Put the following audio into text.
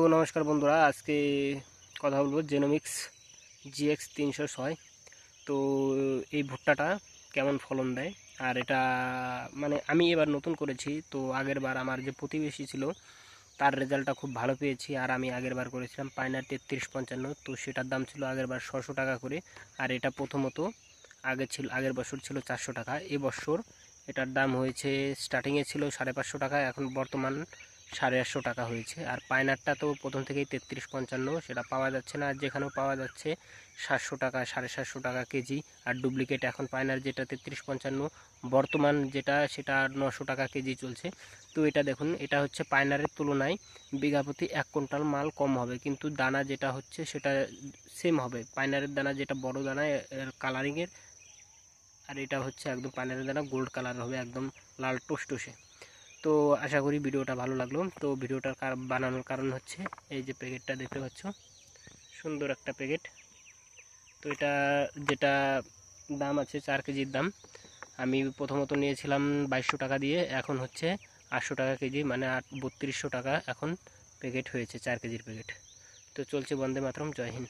নমস্কার বন্ধুরা, আজকে কথা বলবো জেনোমিক্স GX 306। তো এই ভুট্টাটা কেমন ফলন দেয়, আর এটা মানে আমি এবার নতুন করেছি। তো আগের বার আমার যে প্রতিবেশী ছিল তার রেজাল্টটা খুব ভালো পেয়েছি, আর আমি আগের বার করেছিলাম পাইনার 3355। তো সেটার দাম ছিল আগের বার 600 টাকা করে, আর এটা প্রথমত আগের বছর ছিল 400 টাকা। এবছর এটার দাম হয়েছে, স্টার্টিংয়ে ছিল 550 টাকা, এখন বর্তমান 850 টাকা হয়েছে। আর পাইনারটা তো প্রথম থেকেই 3355, সেটা পাওয়া যাচ্ছে না, আর যেখানেও পাওয়া যাচ্ছে 700 টাকা 750 টাকা কেজি। আর ডুপ্লিকেট এখন পাইনার যেটা 3355 বর্তমান যেটা, সেটা 900 টাকা কেজি চলছে। তো এটা দেখুন, এটা হচ্ছে পাইনারের তুলনায় বিঘা প্রতি 1 কুইন্টাল মাল কম হবে, কিন্তু দানা যেটা হচ্ছে সেটা সেম হবে। পাইনারের দানা যেটা বড় দানা কালারিংয়ের, আর এটা হচ্ছে একদম পাইনারের দানা গোল্ড কালার হবে, একদম লাল টসটসে। তো আশা করি ভিডিওটা ভালো লাগলো। তো ভিডিওটার বানানোর কারণ হচ্ছে এই যে প্যাকেটটা দেখতে পাচ্ছ, সুন্দর একটা প্যাকেট। তো এটা যেটা দাম আছে 4 কেজির দাম, আমি প্রথমত নিয়েছিলাম 2200 টাকা দিয়ে, এখন হচ্ছে 800 টাকা কেজি, মানে 3200 টাকা এখন প্যাকেট হয়েছে, 4 কেজির প্যাকেট। তো চলছে বন্দে মাতরম, জয় হিন্দ।